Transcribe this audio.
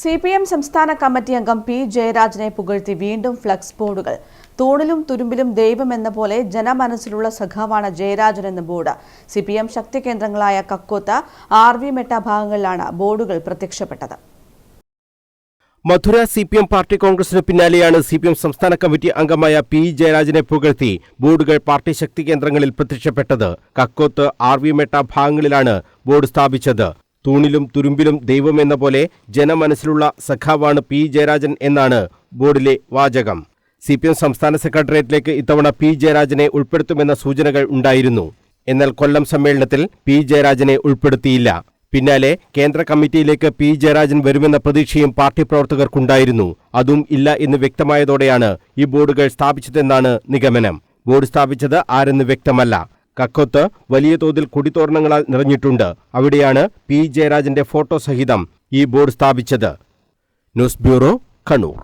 CPM സംസ്ഥാന committee അംഗം P ജയരാജനെ പുകഴ്ത്തി വീണ്ടും ഫ്ലക്സ് ബോർഡുകൾ. തൂണിലും തുരുമ്പിലും ദൈവമെന്ന പോലെ ജനമനസ്സിലുള്ള സഖാവാണ് ജയരാജൻ എന്ന ബോർഡ്. CPM ശക്തി കേന്ദ്രങ്ങളായ കക്കോത്ത്, RV മെട്ട ഭാഗങ്ങളിലാണ് ബോർഡുകൾ പ്രത്യക്ഷപ്പെട്ടത്. മധുര CPM പാർട്ടി കോൺഗ്രസിന് പിന്നാലെയാണ് CPM സംസ്ഥാന കമ്മിറ്റി അംഗമായ പി ജയരാജനെ പുകഴ്ത്തി ബോർഡുകൾ പാർട്ടി ശക്തി കേന്ദ്രങ്ങളിൽ പ്രത്യക്ഷപ്പെട്ടത്. കക്കോത്ത്, RV മെട്ട ഭാഗങ്ങളിലാണ് ബോർഡ് സ്ഥാപിച്ചത്. തൂണിലും തുരുമ്പിലും ദൈവമെന്ന പോലെ ജനമനസ്സിലുള്ള സഖാവാണ് പി ജയരാജൻ എന്നാണ് ബോർഡിലെ വാചകം. CPM സംസ്ഥാന സെക്രട്ടേറിയറ്റിലേക്ക് ഇത്തവണ പി ജയരാജനെ ഉൾപ്പെടുത്തുമെന്ന സൂചനകൾ ഉണ്ടായിരുന്നു. എന്നാൽ കൊല്ലം സമ്മേളനത്തിൽ പി ജയരാജനെ ഉൾപ്പെടുത്തിയില്ല. പിന്നാലെ കേന്ദ്ര കമ്മിറ്റിയിലേക്ക് പി ജയരാജൻ വരുമെന്ന പ്രതീക്ഷയും പാർട്ടി പ്രവർത്തകർക്കുണ്ടായിരുന്നു. അതും ഇല്ല എന്ന് വ്യക്തമായതോടെയാണ് ഈ ബോർഡുകൾ സ്ഥാപിച്ചതെന്നാണ് നിഗമനം. ബോർഡ് സ്ഥാപിച്ചത് ആരെന്ന് വ്യക്തമല്ല. കക്കോത്ത് വലിയ തോതിൽ കൊടിത്തോരണങ്ങളാൽ നിറഞ്ഞിട്ടുണ്ട്. അവിടെയാണ് പി ജയരാജന്റെ ഫോട്ടോ സഹിതം ഈ ബോർഡ് സ്ഥാപിച്ചത്. News bureau, Kannur.